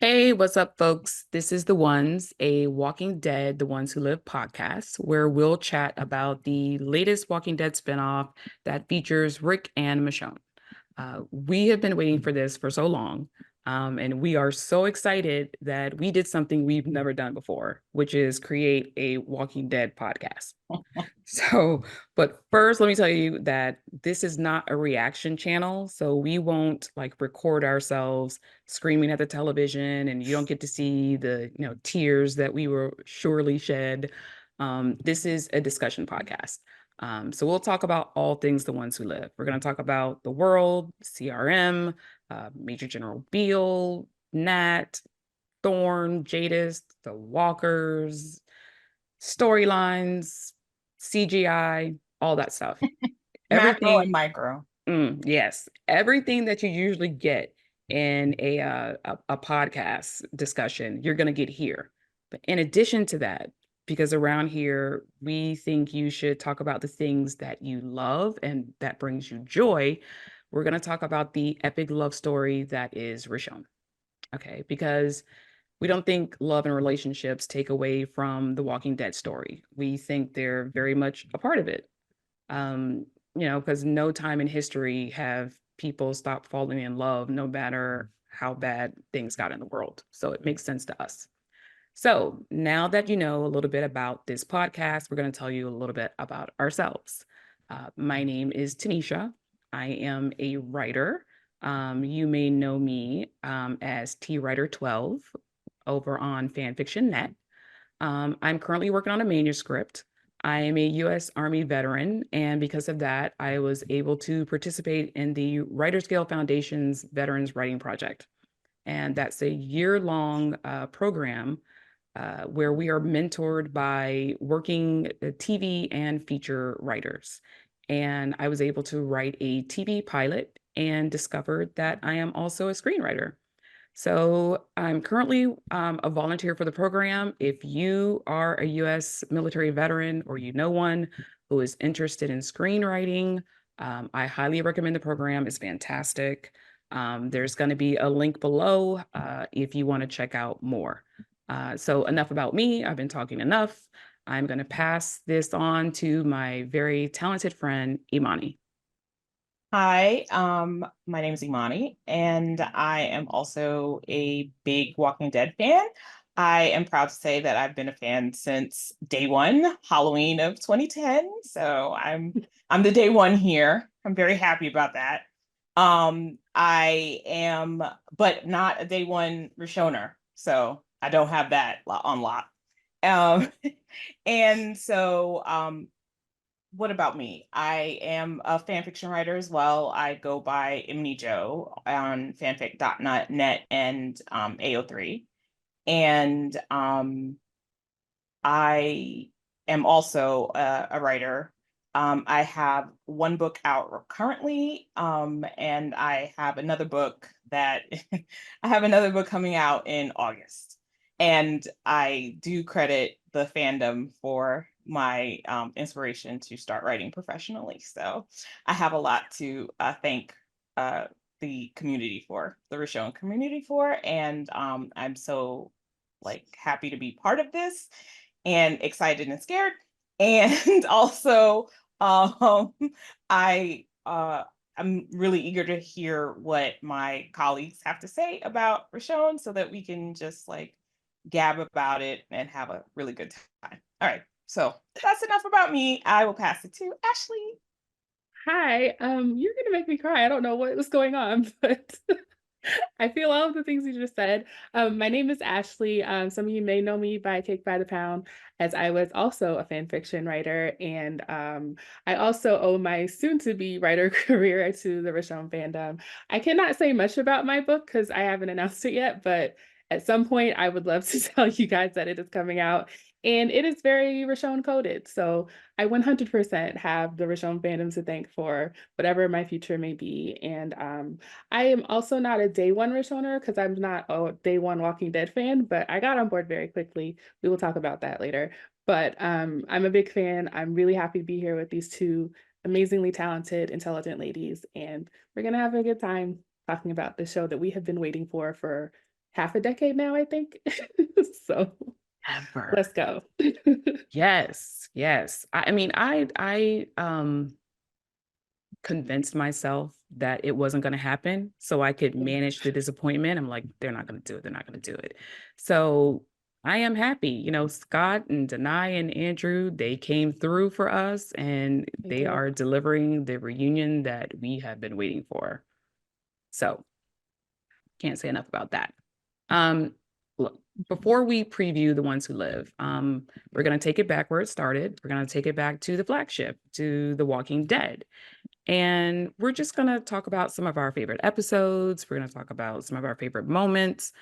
Hey, what's up, folks? This is The Ones, a Walking Dead, The Ones Who Live podcast, where we'll chat about the latest Walking Dead spinoff that features Rick and Michonne. We have been waiting for this for so long, and we are so excited that we did something we've never done before, which is create a Walking Dead podcast. So, but first, let me tell you that this is not a reaction channel. So we won't like record ourselves screaming at the television, and you don't get to see the, tears that we will surely shed. This is a discussion podcast. So we'll talk about all things The Ones Who Live. We're going to talk about the world, CRM, Major General Beale, Nat, Thorn, Jadis, the Walkers, storylines, CGI, all that stuff. Macro and Everything, micro. yes, everything that you usually get in a podcast discussion, you're going to get here. But in addition to that, because around here we think you should talk about the things that you love and that brings you joy, we're going to talk about the epic love story that is Richonne. Okay, because we don't think love and relationships take away from the Walking Dead story. We think they're very much a part of it. Um, because no time in history have people stopped falling in love, no matter how bad things got in the world. So it makes sense to us. So now that you know a little bit about this podcast, we're going to tell you a little bit about ourselves. My name is Tanisha. I am a writer. You may know me as T Writer 12 over on FanfictionNet. I'm currently working on a manuscript. I am a U.S. Army veteran, and because of that, I was able to participate in the Writers Guild Foundation's Veterans Writing Project. And that's a year-long program where we are mentored by working TV and feature writers. And I was able to write a TV pilot and discovered that I am also a screenwriter. So I'm currently a volunteer for the program. If you are a U.S. military veteran or you know one who is interested in screenwriting, I highly recommend the program. It's fantastic. There's going to be a link below if you want to check out more. So enough about me. I've been talking enough. I'm going to pass this on to my very talented friend, Imani. Hi, my name is Imani, and I am also a big Walking Dead fan. I am proud to say that I've been a fan since day one, Halloween of 2010. So I'm the day one here. I'm very happy about that. I am, but not a day one Rishoner. So I don't have that on lock. Um, and so what about me? I am a fan fiction writer as well. I go by Imani Joe on fanfic.net and AO3. And I am also a writer. I have one book out currently, and I have another book that I have another book coming out in August. And I do credit the fandom for my inspiration to start writing professionally. So I have a lot to thank uh, the community for, the Richonne community for, and I'm so happy to be part of this and excited and scared. And also, um, I I'm really eager to hear what my colleagues have to say about Richonne so that we can just gab about it and have a really good time. All right. So that's enough about me. I will pass it to Ashley. Hi, you're gonna make me cry. I don't know what was going on, but I feel all of the things you just said. My name is Ashley. Some of you may know me by Cake by the Pound, as I was also a fan fiction writer, and I also owe my soon-to-be writer career to the Richonne fandom. I cannot say much about my book because I haven't announced it yet, but at some point I would love to tell you guys that it is coming out. And it is very Richonne coded. So I 100% have the Richonne fandom to thank for whatever my future may be. And I am also not a day one Richonner because I'm not a day one Walking Dead fan, but I got on board very quickly. We will talk about that later. But I'm a big fan. I'm really happy to be here with these two amazingly talented, intelligent ladies, and we're gonna have a good time talking about the show that we have been waiting for half a decade now, I think. So Ever. let's go. Yes, yes. I mean, I convinced myself that it wasn't going to happen so I could manage the disappointment. I'm like, they're not going to do it. They're not going to do it. So I am happy. You know, Scott and Denai and Andrew, they came through for us and They they did. are delivering the reunion that we have been waiting for. So can't say enough about that. Look, before we preview the ones who live, we're going to take it back where it started. We're going to take it back to the flagship, to The Walking Dead. And we're just going to talk about some of our favorite episodes. We're going to talk about some of our favorite moments.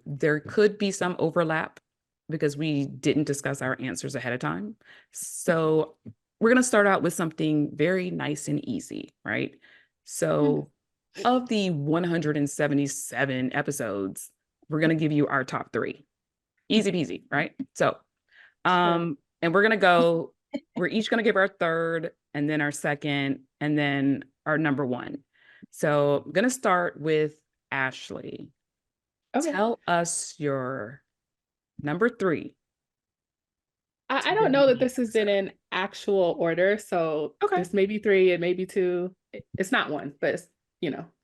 There could be some overlap because we didn't discuss our answers ahead of time. So we're going to start out with something very nice and easy, right? So, of the 177 episodes, we're going to give you our top three. Easy peasy, right? So, Sure. and we're each going to give our third and then our second and then our number one. So I'm going to start with Ashley. Okay. Tell us your number three I don't know that TWD this is in episode. an actual order, so Okay. this may be three, it may be two. It's not one, but it's,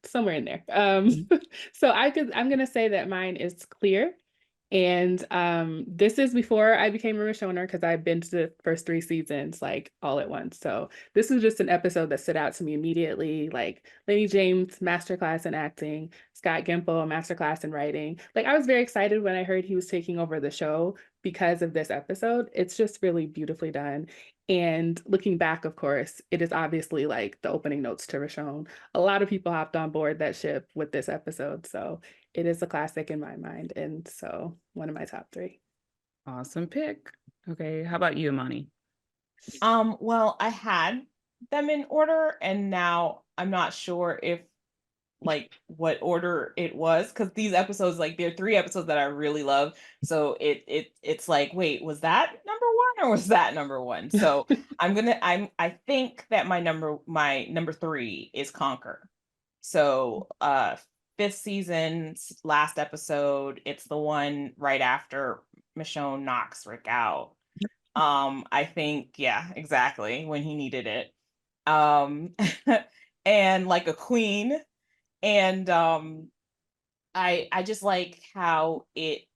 somewhere in there. Mhm. So I'm gonna say that mine is Clear. And this is before I became a Rishoner because I binged the first three seasons like all at once. So this was just an episode that stood out to me immediately. Like Lenny James, masterclass in acting, Scott Gimple, masterclass in writing. Like I was very excited when I heard he was taking over the show because of this episode. It's just really beautifully done. And looking back, of course, it is obviously like the opening notes to Rishon. A lot of people hopped on board that ship with this episode. So it is a classic in my mind. And so one of my top three. Awesome pick. Okay. How about you, Imani? Well, I had them in order, and now I'm not sure if like what order it was, because these episodes, like there are three episodes that I really love. So it's like, wait, was that number one or was that number one? So I think that my number three is Conquer. So fifth season's last episode, it's the one right after Michonne knocks Rick out. I think, yeah, exactly, when he needed it. Um and like a queen. And I just like how it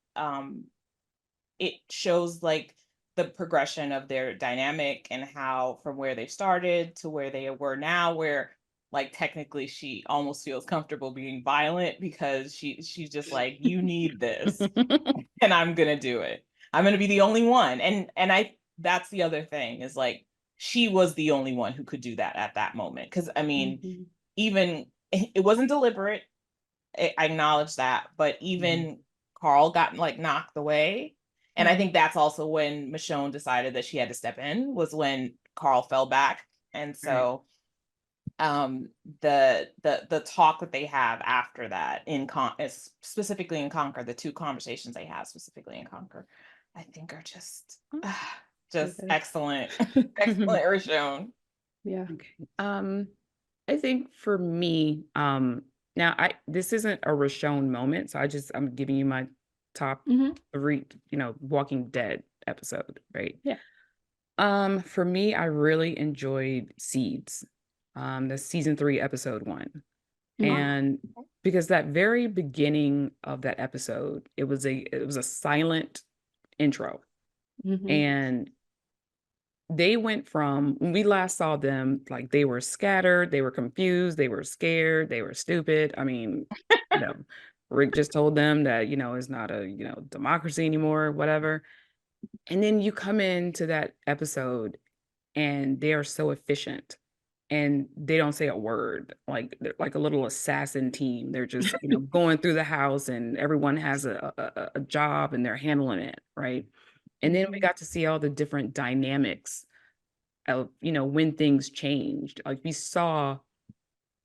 shows like the progression of their dynamic, and how from where they started to where they were now, where like technically she almost feels comfortable being violent because she's just like, you need this and I'm gonna do it. I'm gonna be the only one. And I that's the other thing, is like she was the only one who could do that at that moment. Cause I mean, Mhm. even it wasn't deliberate. I acknowledge that, but Mhm. even Carl got like knocked away. And I Mhm. think that's also when Michonne decided that she had to step in, was when Carl fell back. And Right. so the talk that they have after that specifically in Conquer, the two conversations they have specifically in Conquer, I think are just So just good. excellent. Excellent Richonne. Yeah. Okay. I think for me, now I this isn't a Rashomon moment, so I'm giving you my top Hmm. three, Walking Dead episode, right? Yeah. For me, I really enjoyed Seeds, the season three, episode one. Hmm. And because that very beginning of that episode, it was a silent intro. Hmm. And they went from when we last saw them, like they were scattered, they were confused, they were scared, they were stupid. I mean, you know, Rick just told them that, it's not a, democracy anymore, whatever. And then you come into that episode and they are so efficient and they don't say a word, like they're like a little assassin team. They're just, going through the house and everyone has a job and they're handling it, right? And then we Hmm. got to see all the different dynamics of, when things changed. Like we saw,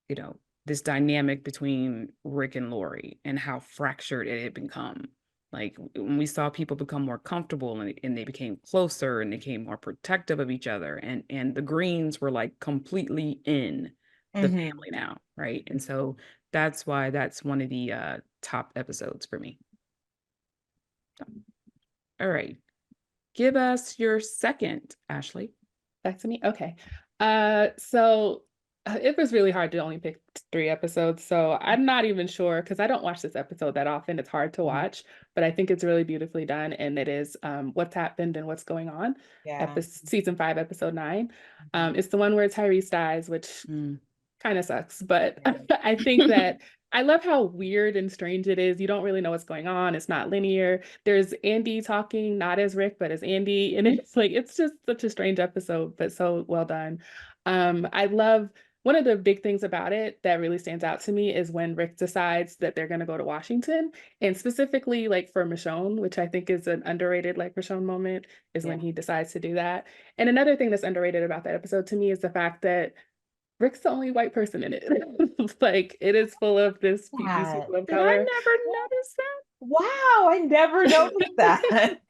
you know, this dynamic between Rick and Lori and how fractured it had become. Like when we saw people become more comfortable and they became closer and they became more protective of each other. And the Greens were like completely in the Hmm. family now, right? And so that's why that's one of the top episodes for me. All right. Give us your second, Ashley. Back to me. Okay. So it was really hard to only pick 3 episodes. So I'm not even sure because I don't watch this episode that often. It's hard to watch, but I think it's really beautifully done. And it is What's Happened and What's Going On. Yeah. Season 5, episode 9. It's the one where Tyrese dies, which kind of sucks. But I think that I love how weird and strange it is. You don't really know what's going on. It's not linear. There's Andy talking, not as Rick, but as Andy. And it's like, it's just such a strange episode, but so well done. I love one of the big things about it that really stands out to me is when Rick decides that they're going to go to Washington, and specifically like for Michonne, which I think is an underrated like Michonne moment, is when he decides to do that. And another thing that's underrated about that episode to me is the fact that Rick's the only white person in it. Like it is full of these people of Did I color. never notice that? Wow, I never noticed that.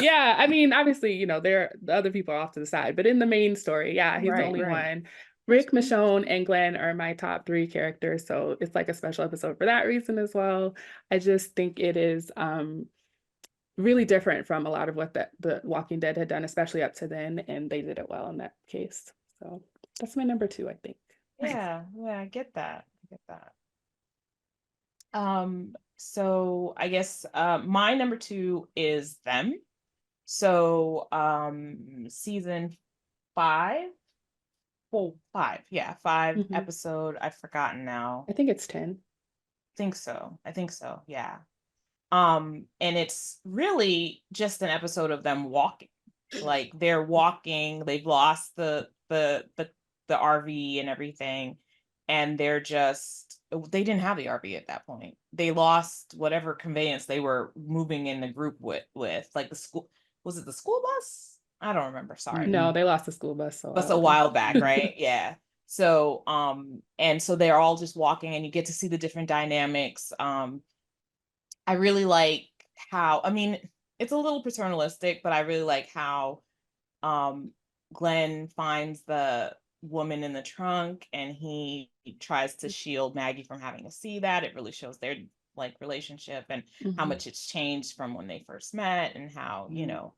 Yeah, I mean, obviously, you know, the other people are off to the side, but in the main story, yeah, he's the only one. Rick, Michonne, and Glenn are my top 3 characters, so it's like a special episode for that reason as well. I just think it is really different from a lot of what the Walking Dead had done, especially up to then, and they did it well in that case. So that's my number 2, I think. Yeah, I get that. So I guess my number 2 is Them. So season 5. Well, 5, yeah, 5 episode. I've forgotten now. I think it's 10. I think so, yeah. And it's really just an episode of them walking. Like they're walking, they've lost the RV and everything, and they didn't have the RV at that point. They lost whatever conveyance they were moving in the group with. Like the school, was it the school bus? I don't remember, sorry. No, they lost the school bus A while back, right? Yeah. So and so they're all just walking and you get to see the different dynamics. I really like how, I mean, it's a little paternalistic, but I really like how Glenn finds the woman in the trunk and he tries to shield Maggie from having to see that. It really shows their like relationship and how much it's changed from when they first met, and how, you know,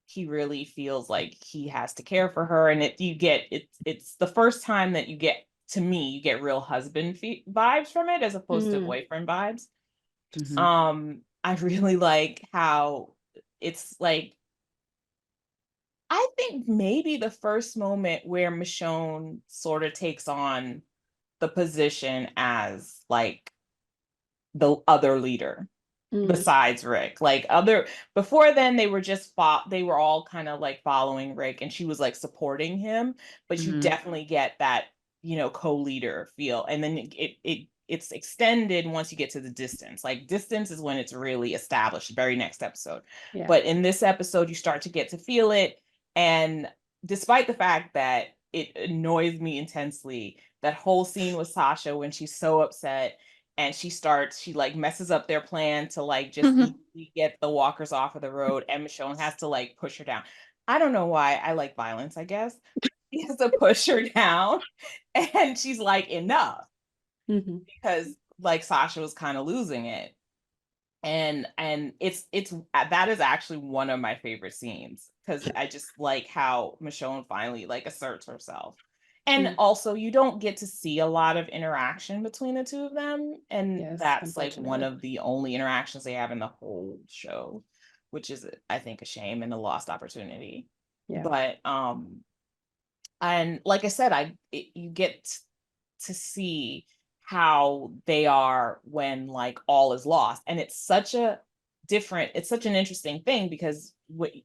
he really feels like he has to care for her. And it's the first time that you get real husband vibes from it as opposed to boyfriend vibes. I really like how it's like, I think maybe the first moment where Michonne sort of takes on the position as like the other leader besides Rick. Like before then they were they were all kind of like following Rick and she was like supporting him, but you definitely get that, you know, co-leader feel. And then it's extended once you get to the distance. Like distance is when it's really established, the very next episode. Yeah. But in this episode, you start to get to feel it. And despite the fact that it annoys me intensely, that whole scene with Sasha when she's so upset and she like messes up their plan to like just get the walkers off of the road, and Michonne has to like push her down. I don't know why. I like violence, I guess. He has to push her down and she's like, enough. Because like Sasha was kind of losing it. And it's that is actually one of my favorite scenes, because I just like how Michonne finally like asserts herself. And also you don't get to see a lot of interaction between the two of them. And that's like one of the only interactions they have in the whole show, which is, I think, a shame and a lost opportunity. Yeah. But and like I said, you get to see how they are when like all is lost. And it's such an interesting thing, because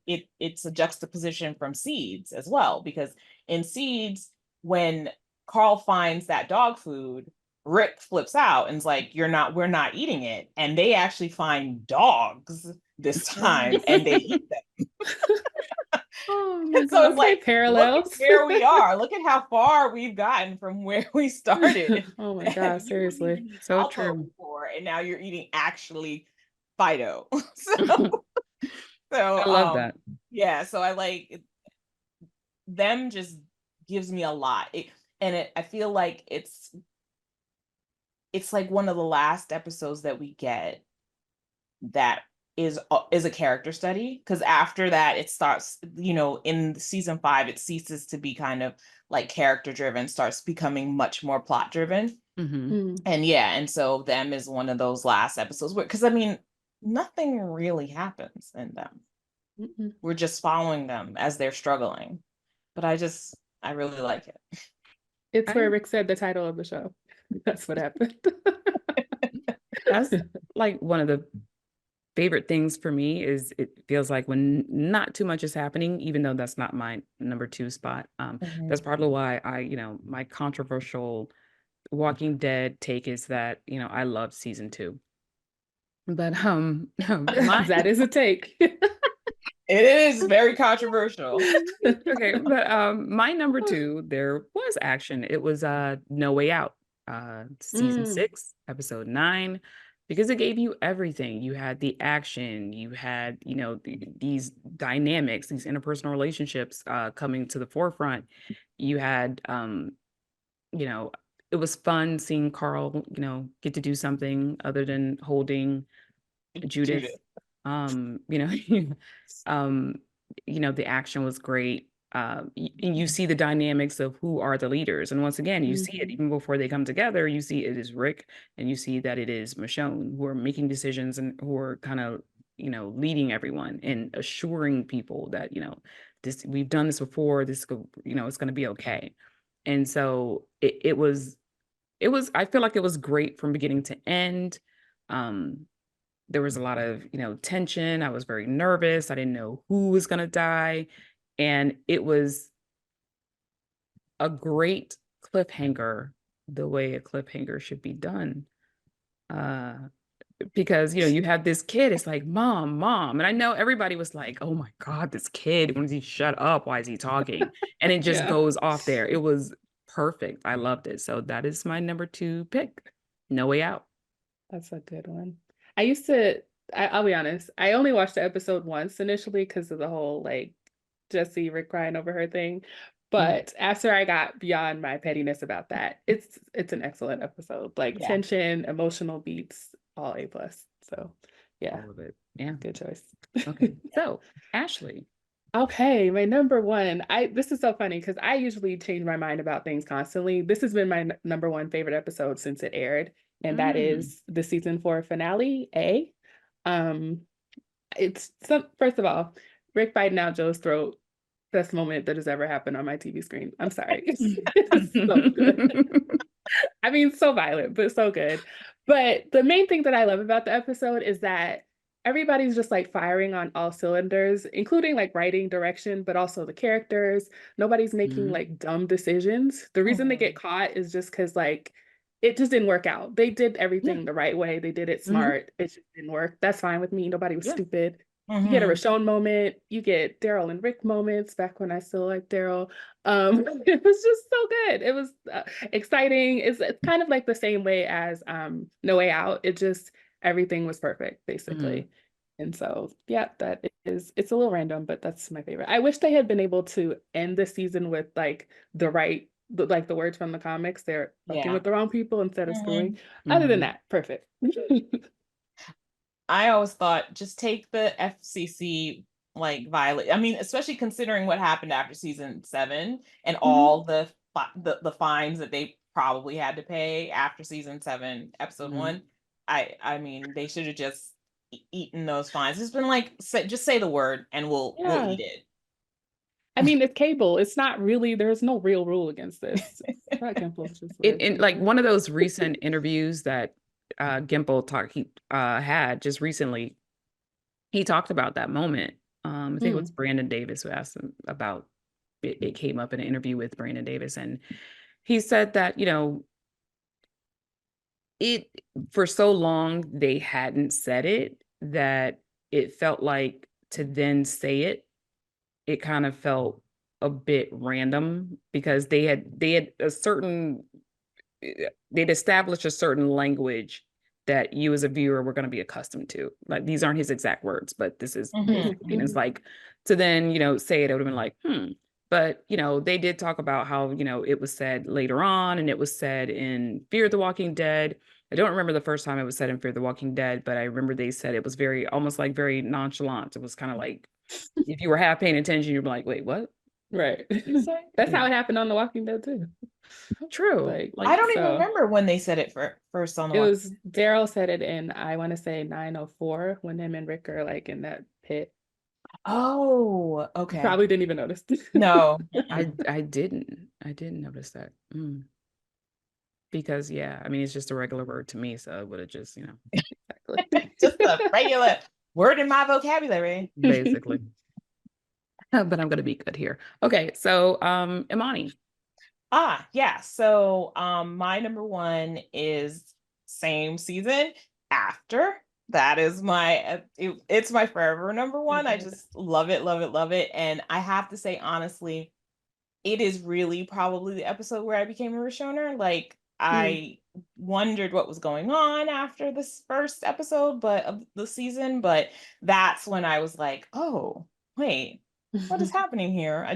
it's a juxtaposition from Seeds as well, because in Seeds, when Carl finds that dog food, Rick flips out and is like, we're not eating it. And they actually find dogs this time and they eat them. So it's like parallels. Look at where we are. Look at how far we've gotten from where we started. Oh my God, seriously. So true. And now you're eating actually Fido. So I love that. Yeah. So I like Them just gives me a lot. I feel like it's like one of the last episodes that we get that is a character study, because after that it starts, in season 5 it ceases to be kind of like character driven, starts becoming much more plot driven. Mm. And so them is one of those last episodes where, because I mean nothing really happens in them. Mm-mm. We're just following them as they're struggling, but I really like it. It's where I, Rick said the title of the show. That's what happened. that's like one of the favorite things for me is it feels like when not too much is happening, even though that's not my number 2 spot. That's partly why my controversial Walking Dead take is that, I love season 2. But my That is a take. It is very controversial. okay, but my number 2, there was action. It was No Way Out, season 6, episode 9, because it gave you everything. You had the action, you had, these dynamics, these interpersonal relationships coming to the forefront. You had you know, it was fun seeing Carl, get to do something other than holding Judith. Judith. You know, um, the action was great. And you see the dynamics of who are the leaders. And once again, you see it even before they come together, you see it is Rick and you see that it is Michonne who are making decisions and who are kind of, leading everyone and assuring people that, this, we've done this before, this, it's going to be okay. And so I feel like it was great from beginning to end. There was a lot of, tension. I was very nervous. I didn't know who was going to die. And it was a great cliffhanger, the way a cliffhanger should be done. Because, you have this kid, it's like, mom. And I know everybody was like, oh my God, this kid, when does he shut up? Why is he talking? And it just goes off there. It was perfect. I loved it. So that is my number 2 pick, No Way Out. That's a good one. I'll be honest, I only watched the episode once initially because of the whole like Jesse Rick crying over her thing. But after I got beyond my pettiness about that, it's an excellent episode. Like tension, emotional beats, all A+. So yeah. All of it. Yeah. Good choice. Okay. So Ashley. Okay, my number 1. This is so funny because I usually change my mind about things constantly. This has been my number 1 favorite episode since it aired, and that is the season 4 finale, A. First of all, Rick biting out Joe's throat, best moment that has ever happened on my TV screen. I'm sorry. It's so good. I mean, so violent, but so good. But the main thing that I love about the episode is that everybody's just like firing on all cylinders, including like writing, direction, but also the characters. Nobody's making like dumb decisions. The reason they get caught is just because like it just didn't work out. They did everything the right way. They did it smart. It just didn't work. That's fine with me. Nobody was stupid. You get a Richonne moment. You get Daryl and Rick moments back when I still liked Daryl. It was just so good. It was exciting. It's kind of like the same way as No Way Out. Everything was perfect, basically. And so, yeah, it's a little random, but that's my favorite. I wish they had been able to end the season with like the words from the comics. They're fucking with the wrong people instead of screwing. Other than that, perfect. I always thought just take the FCC like violate. I mean, especially considering what happened after season 7 and all the fines that they probably had to pay after season 7, episode 1. I mean, they should have just eaten those fines. It's been like, just say the word and we'll eat it. I mean, it's cable. It's not really, there's no real rule against this. In like one of those recent interviews that Gimple had just recently, he talked about that moment. I think it was Brandon Davis who asked him about it. It came up in an interview with Brandon Davis, and he said that, it for so long they hadn't said it that it felt like to then say it kind of felt a bit random because they'd established a certain language that you as a viewer were going to be accustomed to. Like, these aren't his exact words, but this is basically, and it's like, to then, say it would have been like, But, they did talk about how, it was said later on, and it was said in Fear the Walking Dead. I don't remember the first time it was said in Fear the Walking Dead, but I remember they said it was very, almost like very nonchalant. It was kind of like, if you were half paying attention, you'd be like, wait, what? Right. You say? That's how it happened on The Walking Dead too. True. I don't even So remember when they said it first on the it Walking was Daryl said it in, I want to say 904, when him and Rick are like in that pit. Oh, You okay. probably didn't even notice. No. I didn't notice that. Because yeah, I mean, it's just a regular word to me, so it would have just, Exactly. Just a regular word in my vocabulary. basically. But I'm gonna be good here. Okay, so Imani. Yeah. So my number one is same season after. That is my it's my forever number one. I just love it, love it, love it. And I have to say honestly, it is really probably the episode where I became a Rishoner. Like I wondered what was going on after this first episode of the season, but that's when I was like, oh, wait, what is happening here?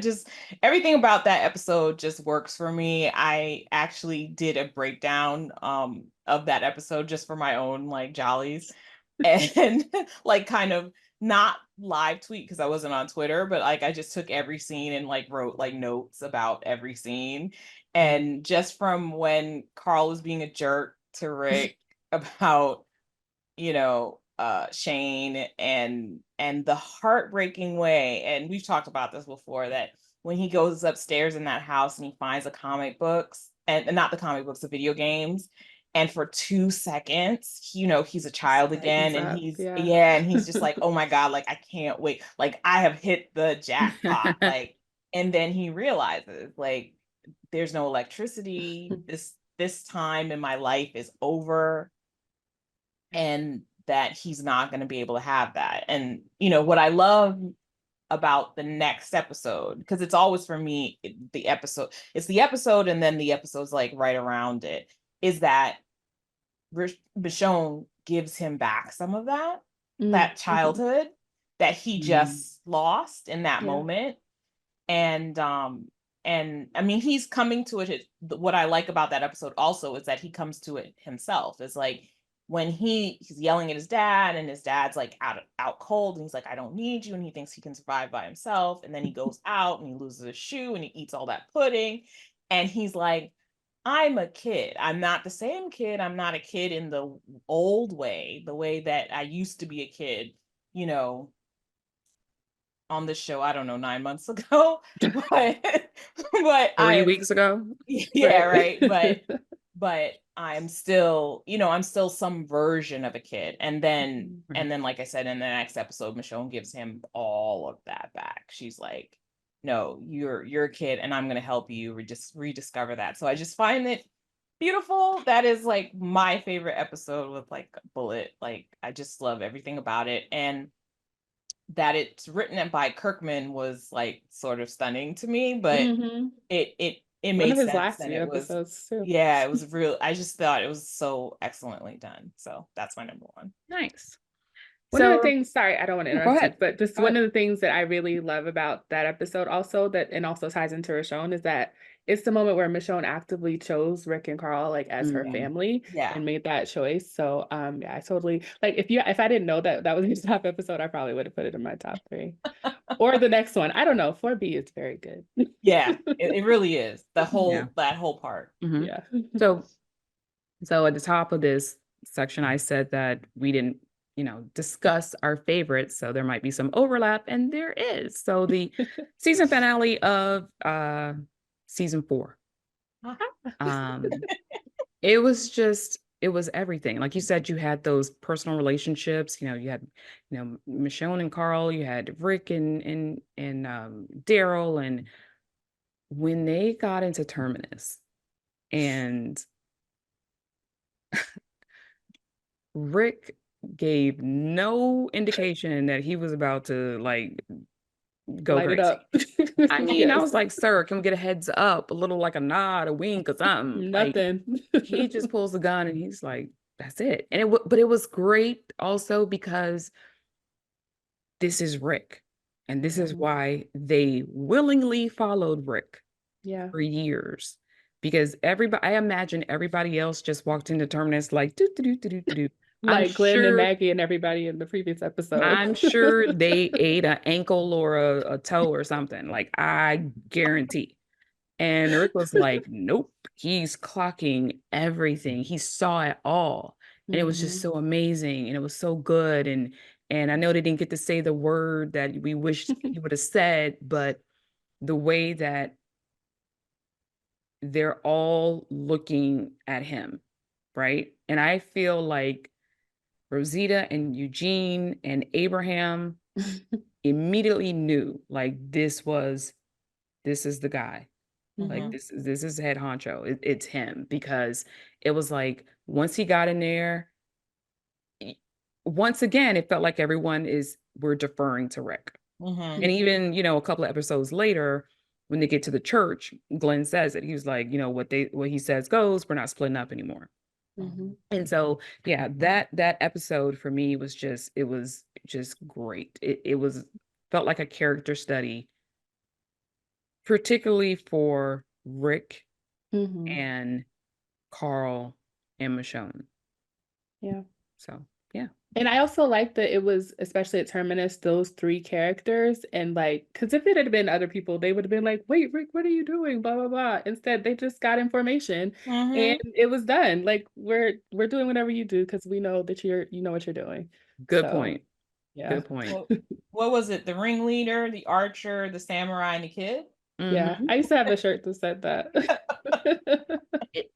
Everything about that episode just works for me. I actually did a breakdown of that episode just for my own like jollies and like kind of not live tweet because I wasn't on Twitter, but like I just took every scene and like wrote like notes about every scene. And just from when Carl was being a jerk to Rick about, Shane and the heartbreaking way, and we've talked about this before, that when he goes upstairs in that house and he finds the comic books and not the comic books, the video games, and for 2 seconds, he's a child again, and he's just like, oh my God, like I can't wait, like I have hit the jackpot, like, and then he realizes like there's no electricity, this time in my life is over, and that he's not going to be able to have that. And what I love about the next episode, because it's always for me it's the episode and then the episode's like right around it, is that Michonne gives him back some of that childhood that he just lost in that moment. And I mean, he's coming to it. What I like about that episode also is that he comes to it himself. It's like when he's yelling at his dad and his dad's like out cold and he's like, I don't need you, and he thinks he can survive by himself, and then he goes out and he loses his shoe and he eats all that pudding, and he's like, I'm a kid. I'm not the same kid. I'm not a kid in the old way, the way that I used to be a kid, on this show, I don't know, 9 months ago, but 3 weeks ago. yeah, right. But I'm still, I'm still some version of a kid. And then, like I said, in the next episode, Michonne gives him all of that back. She's like, no, you're a kid and I'm going to help you just rediscover that. So I just find it beautiful. That is like my favorite episode with like Bullet. Like, I just love everything about it. And that it's written by Kirkman was like sort of stunning to me, but it One made of his sense, last and few it was, episodes too. yeah, it was real. I just thought it was so excellently done. So that's my number one. Nice. One of the things, sorry, I don't want to interrupt you, but just one of the things that I really love about that episode also, that and also ties into Richonne, is that it's the moment where Michonne actively chose Rick and Carl like as her family and made that choice. So yeah, I totally, like, if I didn't know that was his top episode, I probably would have put it in my top 3. Or the next one. I don't know. 4B is very good. Yeah, it really is. That whole part. Yeah. So at the top of this section, I said that we didn't, discuss our favorites. So there might be some overlap, and there is. So the season finale of season 4. It was everything. Like you said, you had those personal relationships, you had, Michonne and Carl, you had Rick and Daryl, and when they got into Terminus and Rick gave no indication that he was about to like go Light crazy. it up. I mean, I was like, sir, can we get a heads up, a little like a nod, a wink, or something? Nothing. Like, he just pulls the gun and he's like, that's it. And but it was great also because this is Rick, and this is why they willingly followed Rick for years, because I imagine everybody else just walked into Terminus like do do do do do do. Like Glenn and Maggie and everybody in the previous episode. I'm sure they ate an ankle or a toe or something. Like, I guarantee. And Rick was like, nope, he's clocking everything. He saw it all. And it was just so amazing. And it was so good. And I know they didn't get to say the word that we wished he would have said, but the way that they're all looking at him, right? And I feel like Rosita and Eugene and Abraham immediately knew, like, this is the guy. Like, this is head honcho. It's him, because it was like once he got in there, once again, it felt like we're deferring to Rick. And even, a couple of episodes later, when they get to the church, Glenn says it. He was like, what he says goes, we're not splitting up anymore. And so, yeah, that episode for me was just great. It felt like a character study, particularly for Rick and Carl and Michonne. Yeah. So, yeah. And I also like that it was, especially at Terminus, those three characters. And like, because if it had been other people, they would have been like, wait, Rick, what are you doing? Blah, blah, blah. Instead, they just got information and it was done. Like, we're doing whatever you do because we know that you know what you're doing. Good point. Yeah. Good point. What was it? The ringleader, the archer, the samurai, and the kid? Yeah. I used to have a shirt that said that.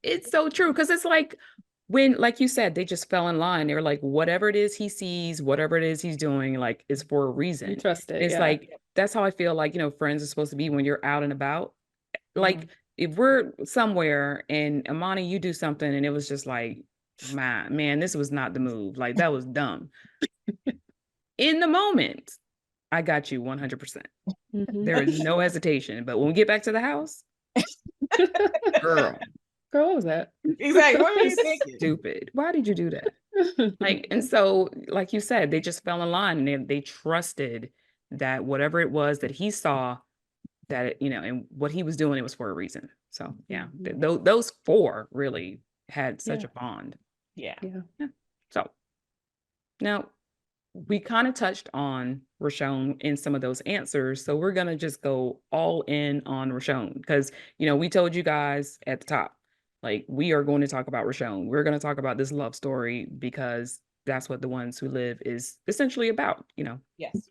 It's so true, because it's like, when, like you said, they just fell in line. They were like, whatever it is he sees, whatever it is he's doing, like, is for a reason. You trust it. It's like, that's how I feel like, friends are supposed to be when you're out and about. Like, if we're somewhere and Imani, you do something and it was just like, man, this was not the move. Like, that was dumb. In the moment, I got you 100%. There is no hesitation. But when we get back to the house, girl, what was that? Exactly. What were you thinking? Stupid. Why did you do that? Like, and so, like you said, they just fell in line, and they trusted that whatever it was that he saw, that, and what he was doing, it was for a reason. So, yeah, those four really had such a bond. Yeah. So now we kind of touched on Richonne in some of those answers. So we're going to just go all in on Richonne, because, we told you guys at the top, like, we are going to talk about Richonne. We're going to talk about this love story because that's what The Ones Who Live is essentially about, Yes.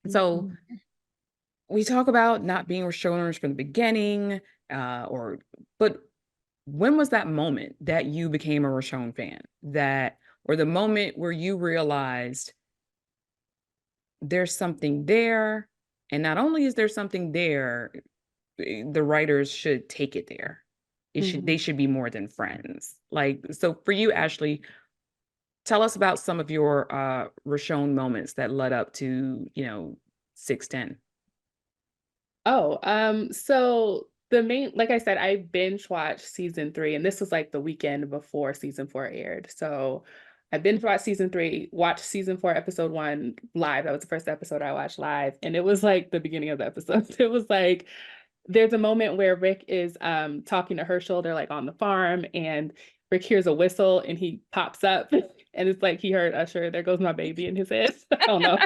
So we talk about not being Richonners from the beginning, but when was that moment that you became a Richonne fan? Or the moment where you realized there's something there, and not only is there something there, the writers should take it there. They should be more than friends. Like, so for you, Ashley, tell us about some of your Richonne moments that led up to 610. So the main, like I said, I binge watched season 3, and this was like the weekend before season 4 aired. So I binge watched season 3, watched season 4, episode 1 live. That was the first episode I watched live. And it was like the beginning of the episode. It was like, there's a moment where Rick is talking to Herschel. They're like on the farm, and Rick hears a whistle and he pops up, and it's like he heard Usher, "There Goes My Baby" in his head. I don't know.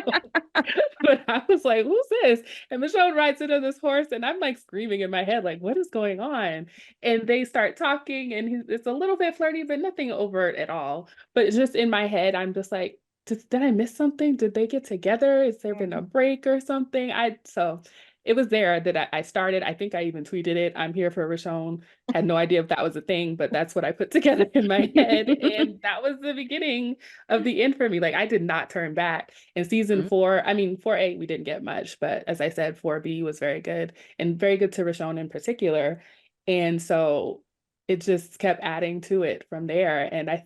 But I was like, who's this? And Michonne rides into this horse, and I'm like screaming in my head, like, what is going on? And they start talking, and it's a little bit flirty, but nothing overt at all. But it's just in my head, I'm just like, did I miss something? Did they get together? Is there been a break or something? So it was there that I started. I think I even tweeted it. I'm here for Richonne. Had no idea if that was a thing, but that's what I put together in my head. And that was the beginning of the end for me. Like, I did not turn back. In season 4, I mean, 4A, we didn't get much, but as I said, 4B was very good, and very good to Richonne in particular. And so it just kept adding to it from there. And I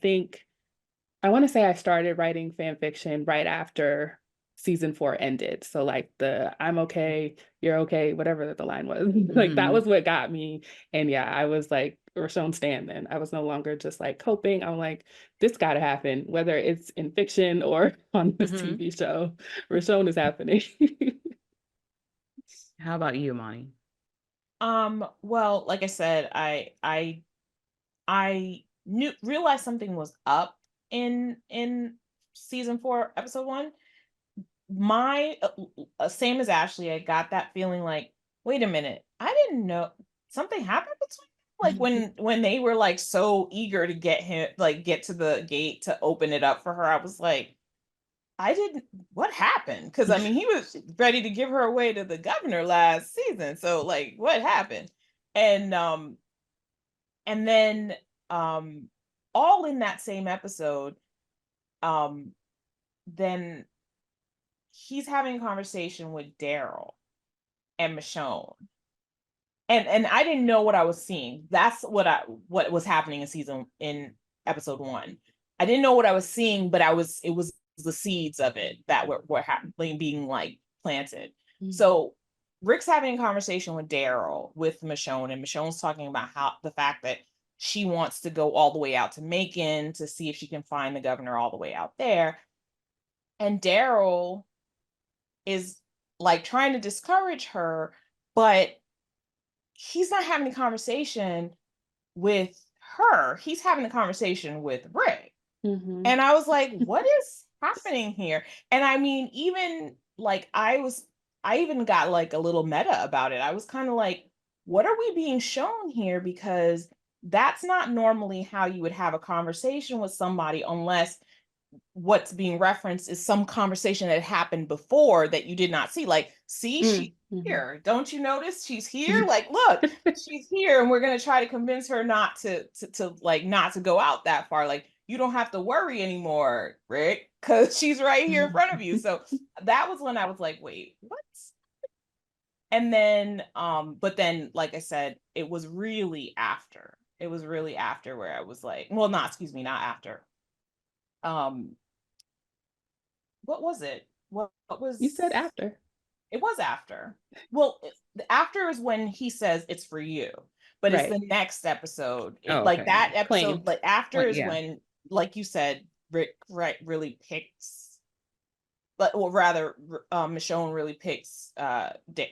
want to say I started writing fan fiction right after season 4 ended. So like I'm okay, you're okay, whatever the line was. Like, that was what got me. And yeah, I was like Richonne stan then. I was no longer just like coping. I'm like, this gotta happen, whether it's in fiction or on this TV show. Richonne is happening. How about you, Imani? Well, like I said, I realized something was up in season 4, episode 1. My same as Ashley, I got that feeling like, wait a minute, I didn't know something happened between them? Like when they were like so eager to get him, like get to the gate to open it up for her, I was like, I didn't, what happened? Because I mean, he was ready to give her away to the governor last season. So like, what happened? And and then all in that same episode, um, then he's having a conversation with Daryl and Michonne. And I didn't know what I was seeing. That's what was happening in episode 1. I didn't know what I was seeing, but it was the seeds of it that were happening, being like planted. So Rick's having a conversation with Daryl with Michonne, and Michonne's talking about how the fact that she wants to go all the way out to Macon to see if she can find the governor all the way out there. And Daryl is like trying to discourage her, but he's not having a conversation with her. He's having a conversation with Rick. And I was like, what is happening here? And I mean, even like I even got like a little meta about it. I was kind of like, what are we being shown here? Because that's not normally how you would have a conversation with somebody, unless what's being referenced is some conversation that happened before that you did not see. Like, see, she's here. Don't you notice she's here? Like, look, she's here, and we're gonna try to convince her not to like not to go out that far. Like, you don't have to worry anymore, Rick, because she's right here in front of you. So that was when I was like, wait, what? And then, but then, like I said, it was really after. It was really after where I was like, well, not excuse me, not after. What was it? What was You said after. It was after. Well, the after is when he says it's for you, but it's the next episode. Like okay. that episode, Plain. like after is Yeah. when, like you said, Rick really picks, but well, rather, Michonne really picks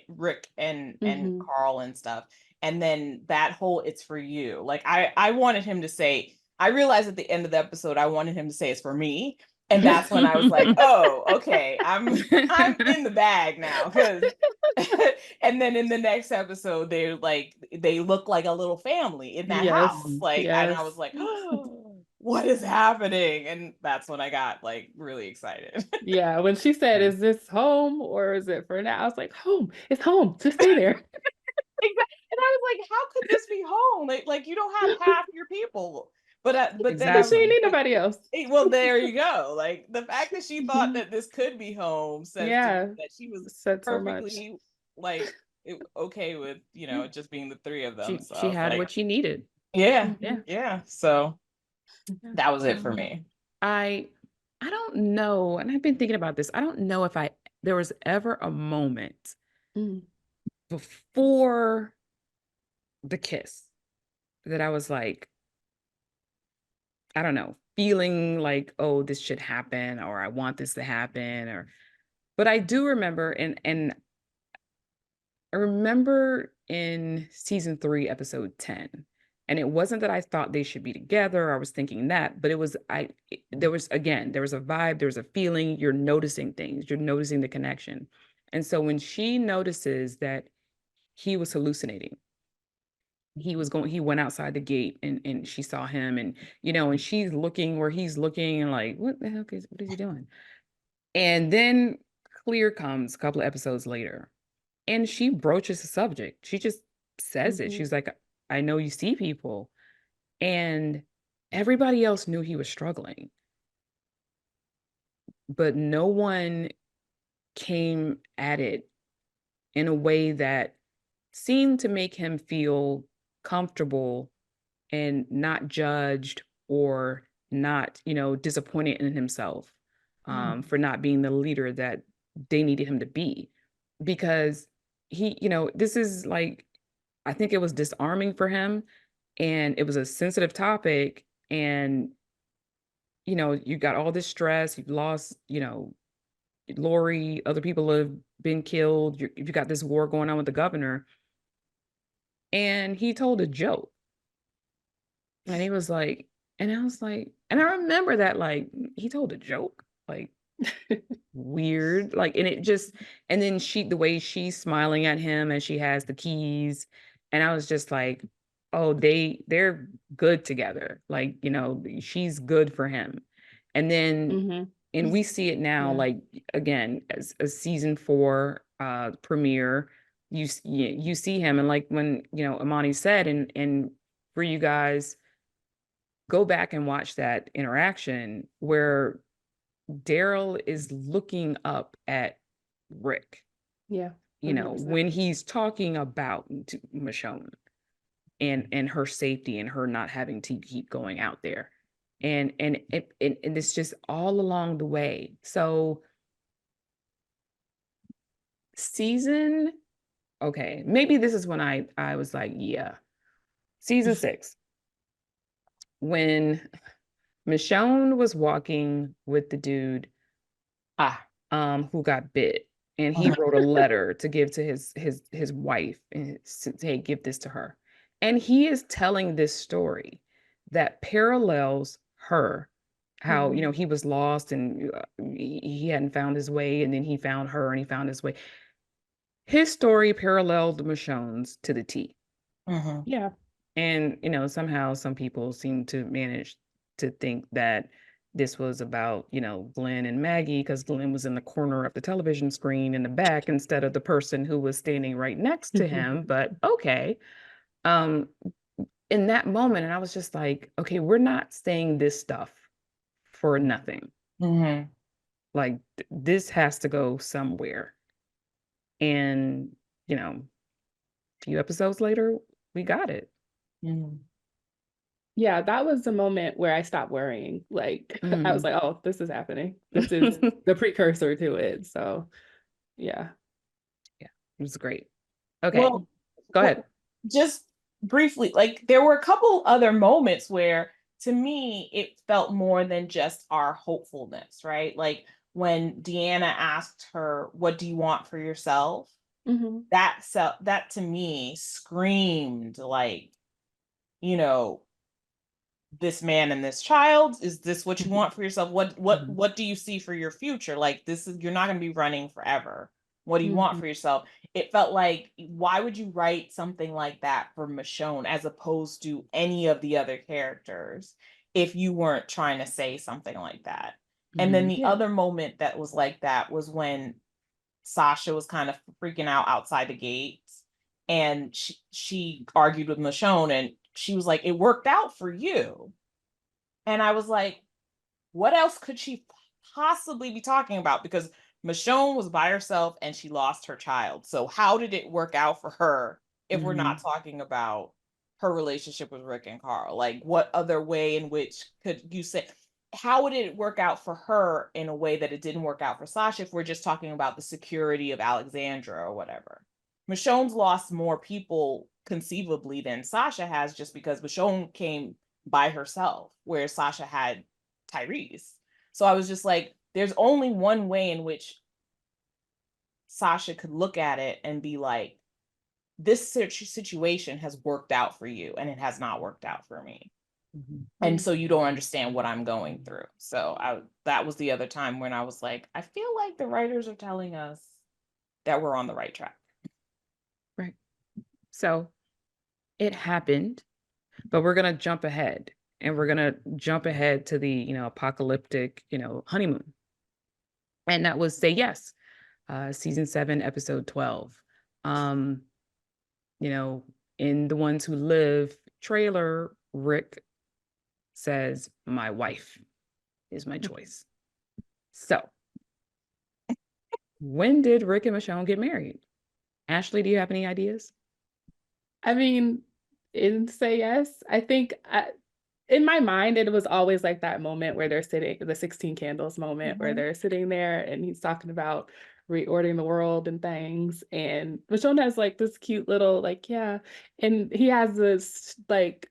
Rick and Carl and stuff, and then that whole "it's for you." Like I wanted him to say. I realized at the end of the episode, I wanted him to say it's for me, and that's when I was like, oh, okay, I'm in the bag now, because. And then in the next episode, they look like a little family in that house, like, and I was like, oh, what is happening? And that's when I got like really excited. Yeah, when she said, Yeah. is this home or is it for now? I was like, home, it's home. Just stay there. And I was like, how could this be home? Like you don't have half your people. But then But she ain't need but, nobody else. well, there you go. Like the fact that she thought that this could be home says to me Yeah, that she was said so much. perfectly like okay with just being the three of them. So I She was had like, what she needed. yeah, Yeah. yeah. So that was it for me. I don't know, and I've been thinking about this. I don't know if there was ever a moment before the kiss that I was like, I don't know, feeling like, oh, this should happen, or I want this to happen, but I do remember, and I remember in season 3, episode 10, and it wasn't that I thought they should be together. I was thinking that, but there was a vibe, there was a feeling. You're noticing things, you're noticing the connection. And so when she notices that he was hallucinating, he went outside the gate, and she saw him, and and she's looking where he's looking, and like, what the heck what is he doing? And then Clear comes a couple of episodes later, and she broaches the subject. She just says it. She's like, I know you see people. And everybody else knew he was struggling, but no one came at it in a way that seemed to make him feel comfortable and not judged, or not, disappointed in himself, for not being the leader that they needed him to be. Because this is like, I think it was disarming for him, and it was a sensitive topic. And, you got all this stress, you've lost, Lori, other people have been killed, you got this war going on with the governor. and he told a joke. And he was like, and I was like, and I remember that, like, he told a joke, like, weird, like, and it just, and then the way she's smiling at him and she has the keys, and I was just like, oh, they're good together, like, she's good for him. And then, Hmm. and we see it now, Yeah. like, again, as a season 4 premiere, you see him, and like when, Imani said, and for you guys, go back and watch that interaction where Daryl is looking up at Rick, Yeah. 100%. when he's talking about Michonne and her safety and her not having to keep going out there. And it's just all along the way. So okay, maybe this is when I was like, yeah. Season 6, when Michonne was walking with the dude who got bit, and he wrote a letter to give to his wife and said, hey, give this to her. And he is telling this story that parallels her, how he was lost, and he hadn't found his way, and then he found her and he found his way. His story paralleled Michonne's to the T. Yeah. And somehow some people seem to manage to think that this was about Glenn and Maggie, because Glenn was in the corner of the television screen in the back instead of the person who was standing right next to him. But okay, um in that moment, and I was just like, okay, we're not saying this stuff for nothing. Like, this has to go somewhere. And a few episodes later, we got it. Yeah, that was the moment where I stopped worrying. Like, I was like, oh, this is happening. This is the precursor to it. So, yeah. Yeah, it was great. Okay, Well, go ahead. Just briefly, like, there were a couple other moments where, to me, it felt more than just our hopefulness, right? Like when Deanna asked her, "What do you want for yourself?" That to me screamed like, you know, this man and this child, is this what you want for yourself? What do you see for your future? Like, this is, you're not going to be running forever. What do you want for yourself? It felt like, why would you write something like that for Michonne as opposed to any of the other characters if you weren't trying to say something like that? And then the other moment that was like that was when Sasha was kind of freaking out outside the gates, and she argued with Michonne, and she was like, "It worked out for you." And I was like, what else could she possibly be talking about? Because Michonne was by herself and she lost her child. So how did it work out for her if we're not talking about her relationship with Rick and Carl? Like, what other way in which could you say, how would it work out for her in a way that it didn't work out for Sasha if we're just talking about the security of Alexandra or whatever? Michonne's lost more people conceivably than Sasha has, just because Michonne came by herself, whereas Sasha had Tyrese. So I was just like, there's only one way in which Sasha could look at it and be like, this situation has worked out for you and it has not worked out for me. And so you don't understand what I'm going through. So that was the other time when I was like, I feel like the writers are telling us that we're on the right track. Right. So it happened, but we're going to jump ahead, and we're going to jump ahead to the, apocalyptic, honeymoon. And that was Say Yes, season 7, episode 12. In The Ones Who Live trailer, Rick says, my wife is my choice. So when did Rick and Michonne get married? Ashley, do you have any ideas? I mean, in Say Yes, I think in my mind, it was always like that moment where they're sitting, the 16 candles moment, where they're sitting there and he's talking about reordering the world and things. And Michonne has like this cute little, like, yeah. And he has this, like,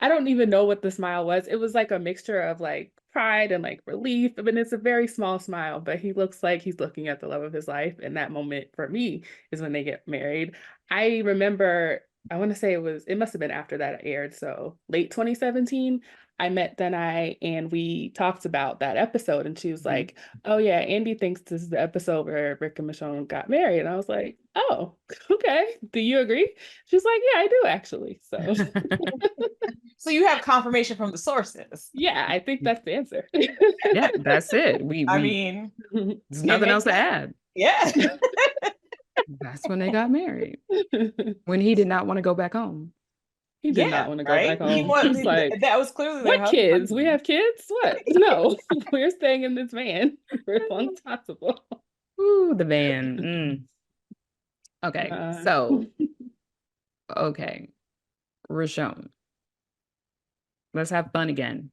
I don't even know what the smile was. It was like a mixture of like pride and like relief. I mean, it's a very small smile, but he looks like he's looking at the love of his life. And that moment for me is when they get married. I remember I want to say it must have been after that aired. So late 2017, I met Denai and we talked about that episode. And she was like, oh, yeah, Andy thinks this is the episode where Rick and Michonne got married. And I was like, oh, okay. Do you agree? She's like, yeah, I do actually. So, So you have confirmation from the sources. yeah, I think that's the answer. Yeah, that's it. I mean, There's it nothing makes else to sense. add. Yeah. That's when they got married. When he did not want to go back home. He did not want to go back He home. was He's like, that was clearly their what kids? We husband. have kids? What? No, we're staying in this van for as long as possible. Ooh, the van. Okay, so okay, Richonne. Let's have fun again.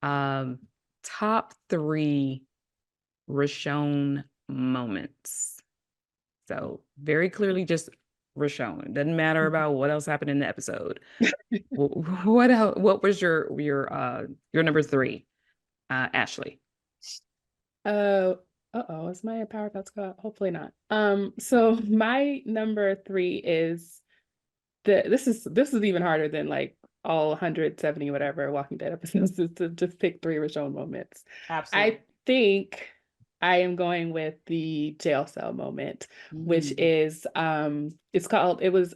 Top 3 Richonne moments. So very clearly just Richonne. It doesn't matter about what else happened in the episode. What else? What was your number 3, Ashley? Uh-oh, is my power cuts cut? Hopefully not. So my number 3 is this is even harder than like all 170 whatever Walking Dead episodes is to just pick 3 Richonne moments. Absolutely. I think I am going with the jail cell moment, which is it was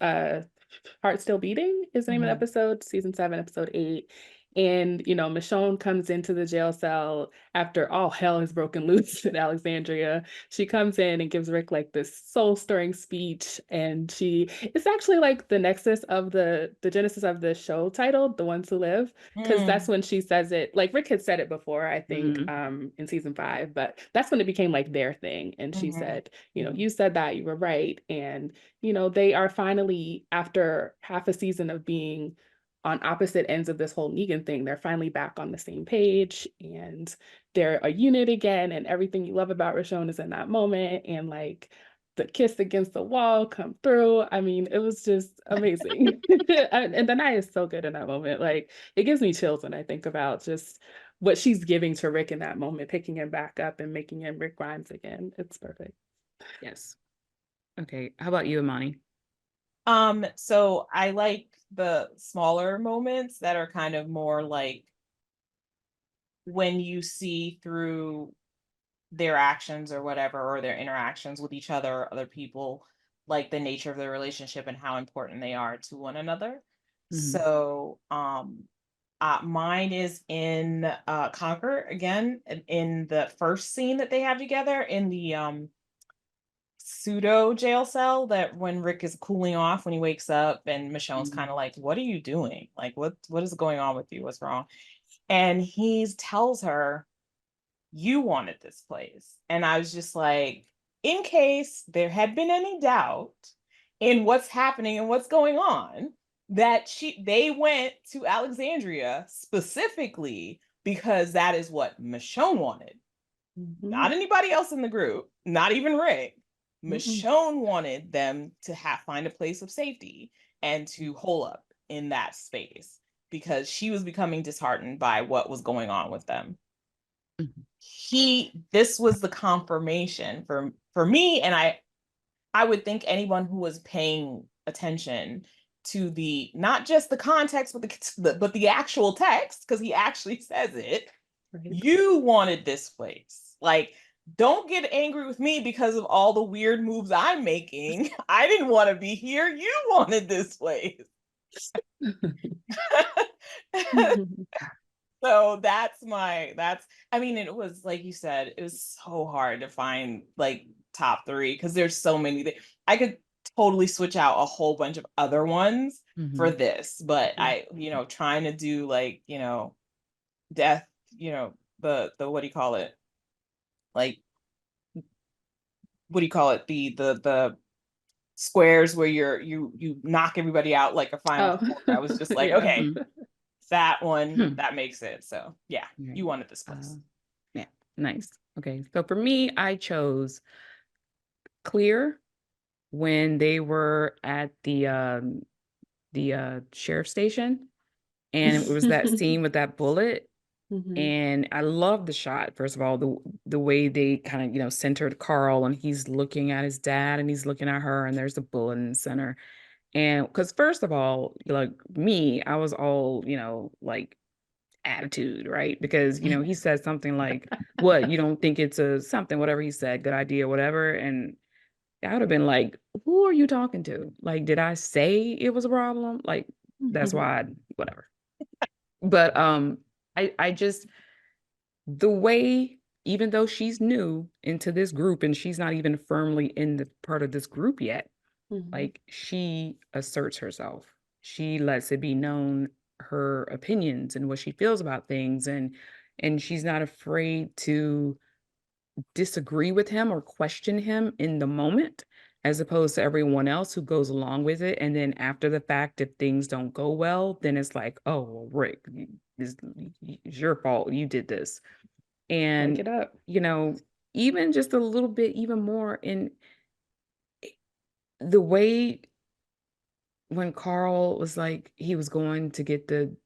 Heart Still Beating is the name of the episode, season 7, episode 8. And, you know, Michonne comes into the jail cell after all hell has broken loose in Alexandria. She comes in and gives Rick like this soul-stirring speech. And it's actually like the nexus of the genesis of the show titled The Ones Who Live. Because that's when she says it. Like Rick had said it before, I think, in season 5, but that's when it became like their thing. And she said, you know, you said that, you were right. And, you know, they are finally, after half a season of being on opposite ends of this whole Negan thing, they're finally back on the same page and they're a unit again. And everything you love about Richonne is in that moment. And like the kiss against the wall come through. I mean, it was just amazing. And Danai is so good in that moment. Like it gives me chills when I think about just what she's giving to Rick in that moment, picking him back up and making him Rick Grimes again. It's perfect. Yes. Okay. How about you, Imani? So I like the smaller moments that are kind of more like when you see through their actions or whatever, or their interactions with each other or other people, like the nature of their relationship and how important they are to one another. So mine is in Conquer again, in the first scene that they have together in the pseudo jail cell, that when Rick is cooling off when he wakes up and Michonne's kind of like, what are you doing? Like what is going on with you? What's wrong? And he tells her, you wanted this place. And I was just like, in case there had been any doubt in what's happening and what's going on, that they went to Alexandria specifically because that is what Michonne wanted. Not anybody else in the group, not even Rick. Michonne wanted them to find a place of safety and to hole up in that space because she was becoming disheartened by what was going on with them. This was the confirmation for me, and I would think anyone who was paying attention to the, not just the context but the actual text, because he actually says it. You wanted this place. Like, don't get angry with me because of all the weird moves I'm making. I didn't want to be here. You wanted this place. So I mean, it was like you said, it was so hard to find like top 3 because there's so many. I could totally switch out a whole bunch of other ones for this, but I, trying to do like, death, the what do you call it? Like, what do you call it? The squares where you knock everybody out like a final four. I was just like, okay, that one, that makes it. So yeah, you wanted this place. Yeah, nice. Okay, so for me, I chose Clear when they were at the sheriff station, and it was that scene with that bullet. And I love the shot. First of all, the way they kind of, centered Carl, and he's looking at his dad and he's looking at her, and there's a bullet in the center. And because first of all, like me, I was all, like attitude, right? Because, he said something like, what, you don't think it's a something, whatever he said, good idea, whatever. And I would have been like, who are you talking to? Like, did I say it was a problem? Like, that's why whatever. But I just the way, even though she's new into this group and she's not even firmly in the part of this group yet, like she asserts herself. She lets it be known her opinions and what she feels about things, and she's not afraid to disagree with him or question him in the moment, as opposed to everyone else who goes along with it. And then after the fact, if things don't go well, then it's like, oh, well, Rick, it's your fault. You did this. Break And, it up. even just a little bit, even more in the way when Carl was like, he was going to get the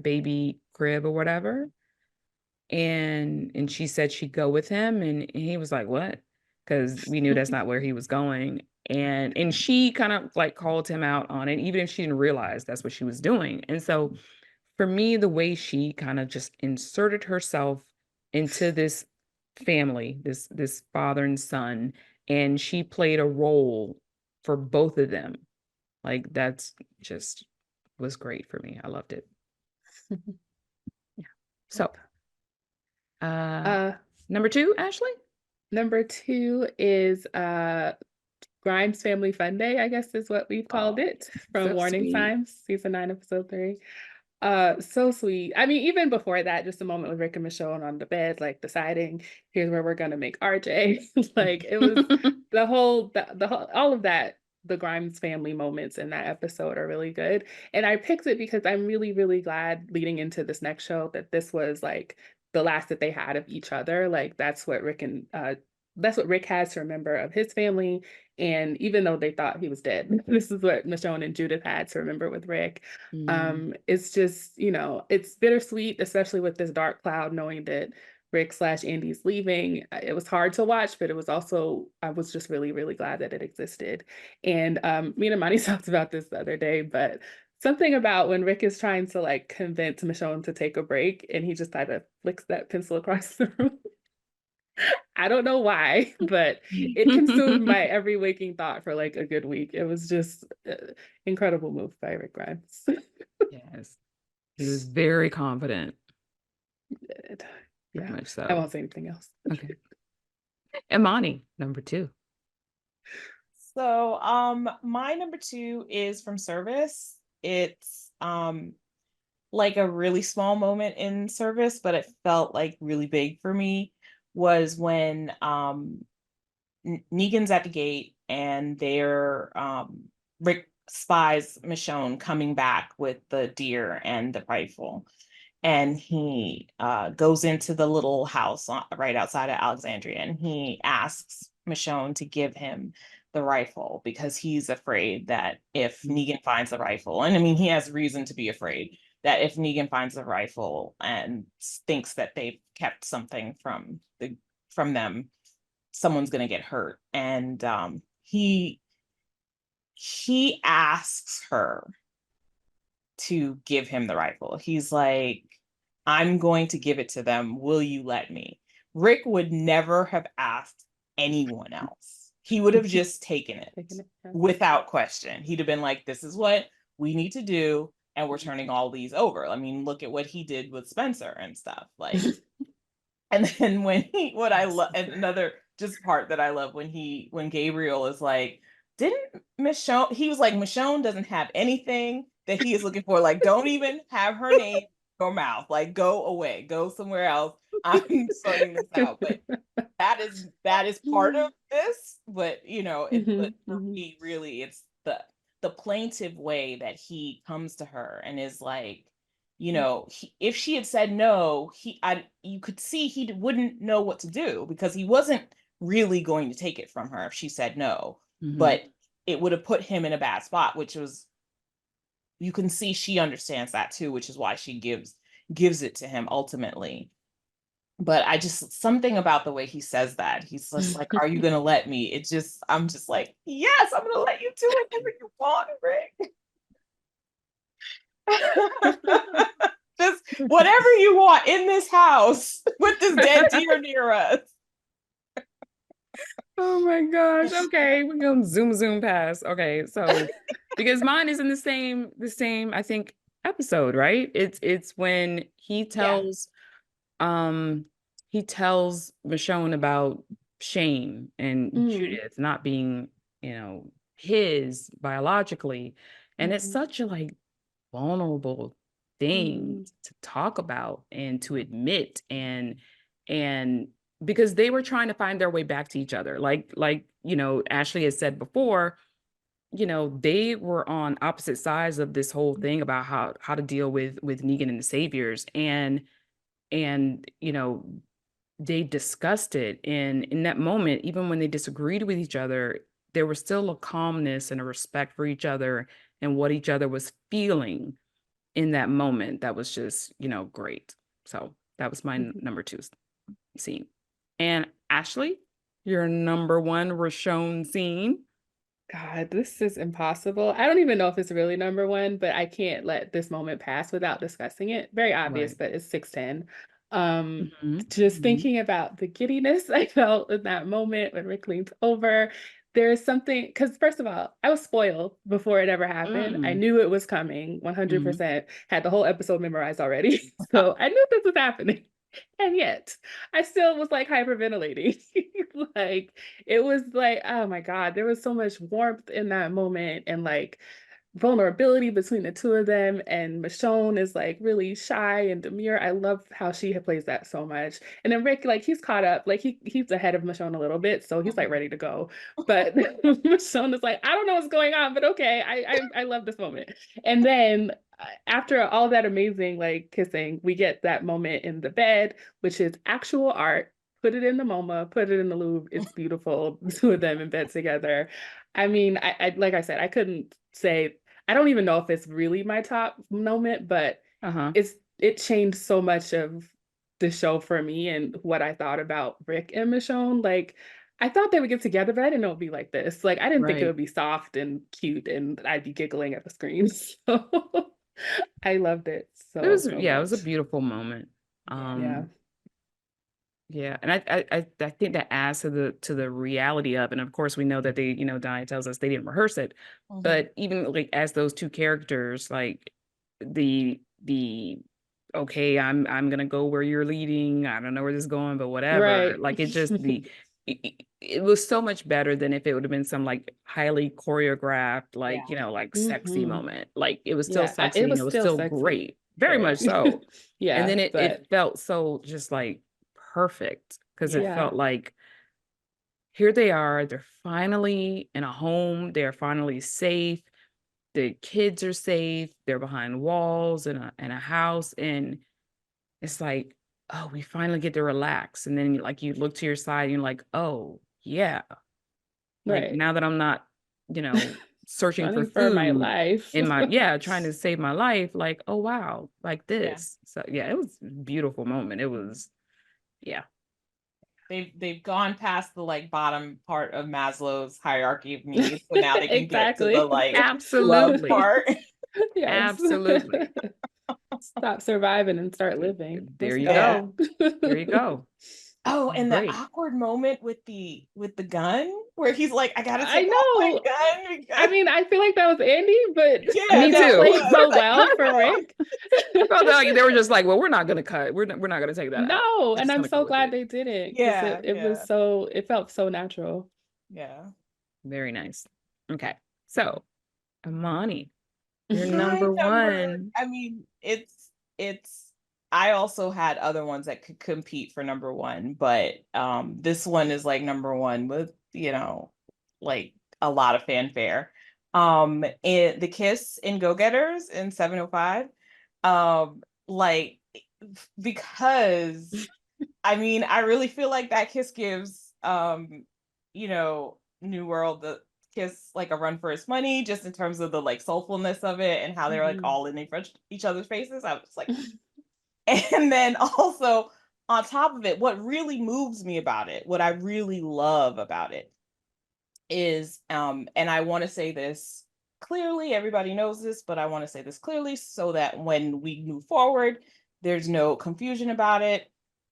baby crib or whatever, and she said she'd go with him, and he was like, what? Because we knew that's not where he was going. And she kind of like called him out on it, even if she didn't realize that's what she was doing. And so for me, the way she kind of just inserted herself into this family, this father and son, and she played a role for both of them. Like that's just was great for me. I loved it. Yeah. So, Uh, number 2, Ashley? number 2 is Grimes Family Fun Day, I guess is what we've called Oh, it, from so Warning sweet. Signs, season 9, episode 3. So sweet. I mean, even before that, just a moment with Rick and Michonne on the bed, like deciding here's where we're gonna make RJ. Like it was the whole all of that. The Grimes family moments in that episode are really good. And I picked it because I'm really, really glad leading into this next show that this was like the last that they had of each other. Like that's what Rick has to remember of his family. And even though they thought he was dead, this is what Michonne and Judith had to remember with Rick. It's just, it's bittersweet, especially with this dark cloud, knowing that Rick/Andy's leaving. It was hard to watch, but I was just really, really glad that it existed. And me and Imani talked about this the other day, but something about when Rick is trying to like convince Michonne to take a break and he just kind of flicks that pencil across the room. I don't know why, but it consumed my every waking thought for like a good week. It was just incredible move by Rick Grimes. Yes. He was very confident. Yeah, Much so. I won't say anything else. Okay. Imani, number 2. So, my number 2 is from Service. It's like a really small moment in Service, but it felt like really big for me. Was when Negan's at the gate and they're Rick spies Michonne coming back with the deer and the rifle, and he goes into the little house right outside of Alexandria, and he asks Michonne to give him the rifle because he's afraid that if Negan finds the rifle, and I mean he has reason to be afraid that if Negan finds the rifle and thinks that they've kept something from them, someone's going to get hurt. And he asks her to give him the rifle. He's like, I'm going to give it to them. Will you let me? Rick would never have asked anyone else. He would have just taken it without question. He'd have been like, this is what we need to do, and we're turning all these over. I mean, look at what he did with Spencer and stuff. Like, and then what I love, another just part that I love when Gabriel is like, didn't Michonne, he was like, Michonne doesn't have anything that he is looking for. Like, don't even have her name in your mouth. Like, go away, go somewhere else. I'm sorting this out. But that is part of this. But but for me, really, it's the plaintive way that he comes to her and is like, if she had said no, you could see he wouldn't know what to do because he wasn't really going to take it from her if she said no. But it would have put him in a bad spot, which was, you can see she understands that too, which is why she gives it to him ultimately. but I just, something about the way he says that, he's just like, are you gonna let me? It just, I'm just like, yes, I'm gonna let you do whatever you want, Rick. Just whatever you want in this house with this dead deer near us. Oh my gosh. Okay, we're gonna zoom past. Okay, so because mine is in the same, I think, episode, right? It's when he tells Michonne about Shane and Mm, Judith not being, his biologically. And it's mhm, such a like vulnerable thing mhm, to talk about and to admit, and because they were trying to find their way back to each other. Like, Ashley has said before, they were on opposite sides of this whole thing about how to deal with Negan and the Saviors. And they discussed it, and in that moment, even when they disagreed with each other, there was still a calmness and a respect for each other and what each other was feeling in that moment. That was just, great. So that was my mhm. number two scene. And Ashley, your number one Richonne scene. God, this is impossible. I don't even know if it's really number one, but I can't let this moment pass without discussing it. Very obvious, Right. but it's 610. Um, Mhm, just mhm, thinking about the giddiness I felt in that moment when Rick leans over. There's something, because first of all, I was spoiled before it ever happened. I mm, knew it was coming mhm. 100%, had the whole episode memorized already. So I knew this was happening. And yet, I still was like hyperventilating. Like, it was like, oh my God, there was so much warmth in that moment and like vulnerability between the two of them. And Michonne is like really shy and demure. I love how she plays that so much. And then Rick, like he's caught up, like he's ahead of Michonne a little bit, so he's like ready to go. But Michonne is like, I don't know what's going on, but okay, I love this moment. And then after all that amazing like kissing, we get that moment in the bed, which is actual art. Put it in the MoMA, put it in the Louvre. It's beautiful. The two of them in bed together. I mean, I like I said, I couldn't say. I don't even know if it's really my top moment, but Uh-huh. it changed so much of the show for me and what I thought about Rick and Michonne. Like, I thought they would get together, but I didn't know it'd be like this. Like, I didn't think it Right. would be soft and cute, and I'd be giggling at the screen. So I loved it It so was, so yeah, it was a much. beautiful moment. Yeah. Yeah. Yeah, and I think that adds to the reality of, and of course we know that they, Diane tells us they didn't rehearse it, Mhm. but even like as those two characters, like the okay, I'm gonna go where you're leading. I don't know where this is going, but whatever. Right. Like it just it was so much better than if it would have been some like highly choreographed, like Yeah. like sexy Hmm. moment. Like it was still Yeah, sexy it and was it was still still sexy. great, very much Very. so. And Yeah, then it but felt so just like perfect because it Yeah. yeah. felt like here they are, they're finally in a home, they're finally safe, the kids are safe, they're behind walls in a house, and it's like, oh, we finally get to relax. And then like you look to your side and you're like, oh yeah, like Right. now that I'm not, you know, searching for Running for my food life. in my, yeah, trying to save my life, like, oh wow, like Yeah. this. So yeah, it was a beautiful moment. It was, yeah. They've gone past the like bottom part of Maslow's hierarchy of needs, so now they can get to the Exactly. like love Absolutely. part. Yes. Absolutely. Stop surviving and start living. There Let's you Yeah. go. go. There you go. Oh, and the Great. awkward moment with the gun where he's like, I gotta I take off my know. gun I because mean, I feel like that was Andy, but I yeah, Me mean, no, it it too. played was so like, well for no. Rick. I felt like they were just like, well, we're not gonna cut. We're not gonna take that out. No, We're and just I'm gonna go so with glad it. they didn't because Yeah, it was yeah, so, it felt so natural. yeah. Very nice. Okay. So, Imani, you're My number number, one. I mean, it's I also had other ones that could compete for number one, but this one is like number one with, like a lot of fanfare. The kiss in Go-Getters in 705. Like because I mean, I really feel like that kiss gives New World the kiss like a run for its money, just in terms of the like soulfulness of it and how they're like Mhm. all in each other's faces. I was like, and then also on top of it, what really moves me about it, what I really love about it is, and I want to say this clearly, everybody knows this, but I want to say this clearly so that when we move forward, there's no confusion about it.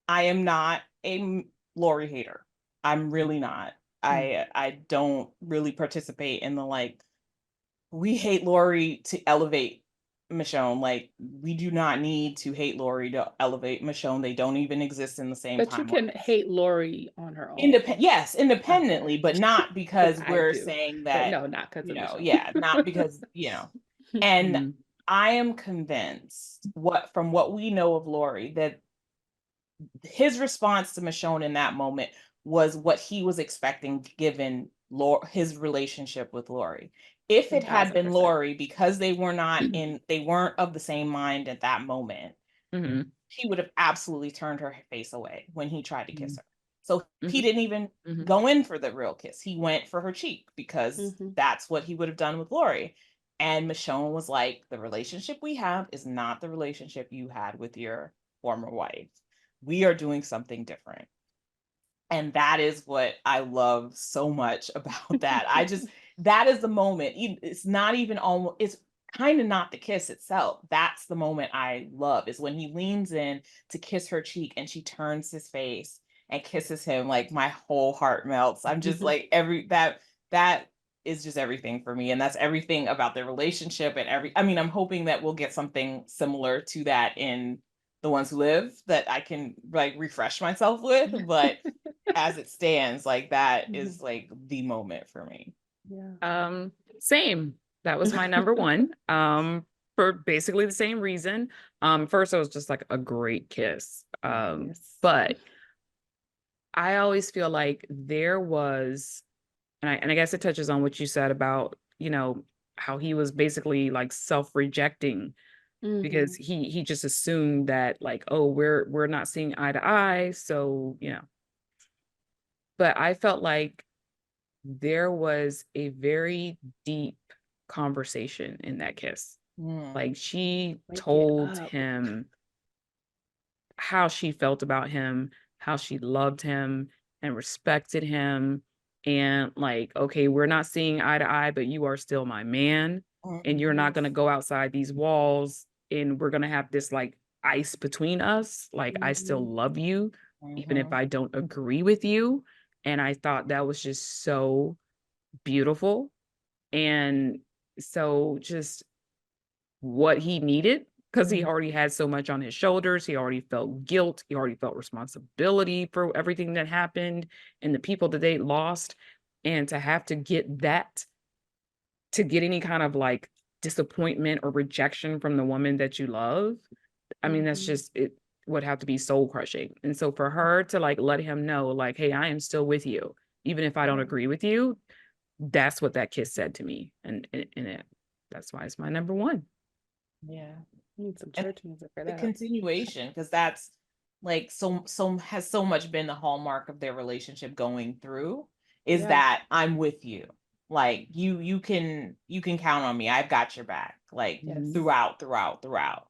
I am not a Lori hater. I'm really not. I don't really participate in the like, we hate Lori to elevate Michonne. Like, we do not need to hate Lori to elevate Michonne. They don't even exist in the same But you can timeline. hate Lori on her own. Yes, independently, Okay. but not because I we're do. saying But that, no, not because of Michonne. yeah, not because, and Mhm. I am convinced from what we know of Lori, that his response to Michonne in that moment was what he was expecting given his relationship with Lori. If it had been 1000%. Lori, because they weren't of the same mind at that moment, Mhm. she would have absolutely turned her face away when he tried to kiss her. So he Mhm. didn't even Mhm. go in for the real kiss. He went for her cheek because that's what he would have done with Lori. And Michonne was like, the relationship we have is not the relationship you had with your former wife. We are doing something different. And that is what I love so much about that. That is the moment. It's not even almost, it's kind of not the kiss itself. That's the moment I love, is when he leans in to kiss her cheek and she turns his face and kisses him. Like, my whole heart melts. I'm just like, that is just everything for me. And that's everything about their relationship I'm hoping that we'll get something similar to that in The Ones Who Live, that I can like refresh myself with. But as it stands, like, that is like the moment for me. Yeah. Same. That was my number one. For basically the same reason. First, it was just like a great kiss. Yes. But I always feel like there was, and I guess it touches on what you said about, how he was basically like self-rejecting because he just assumed that, like, oh, we're not seeing eye to eye, so but I felt like there was a very deep conversation in that kiss. Like, she Wake it told up. him how she felt about him, how she loved him and respected him. And like, okay, we're not seeing eye to eye, but you are still my man. And you're not going to go outside these walls. And we're going to have this like ice between us. Like, I still love you, even if I don't agree with you. And I thought that was just so beautiful. And so just what he needed, because he already had so much on his shoulders. He already felt guilt. He already felt responsibility for everything that happened and the people that they lost. And to have to get that, to get any kind of like disappointment or rejection from the woman that you love, I mean, that's just, it would have to be soul crushing. And so for her to like let him know, like, hey, I am still with you, even if I don't agree with you, that's what that kiss said to me. That's why it's my number one. Yeah. I need some And church music for the that. continuation, because that's like has so much been the hallmark of their relationship going through, is that I'm with you. Like, you can count on me. I've got your back, like, throughout.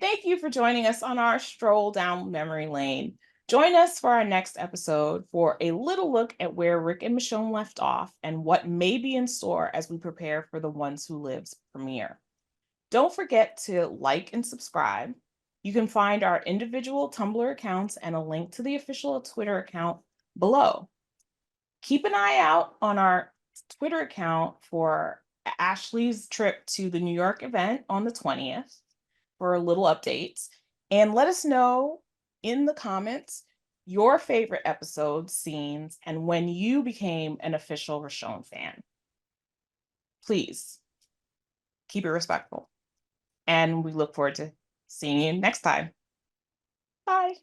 Thank you for joining us on our stroll down memory lane. Join us for our next episode for a little look at where Rick and Michonne left off and what may be in store as we prepare for The Ones Who Live's premiere. Don't forget to like and subscribe. You can find our individual Tumblr accounts and a link to the official Twitter account below. Keep an eye out on our Twitter account for Ashley's trip to the New York event on the 20th for little updates. And let us know in the comments your favorite episodes, scenes, and when you became an official Richonne fan. Please keep it respectful. And we look forward to seeing you next time. Bye.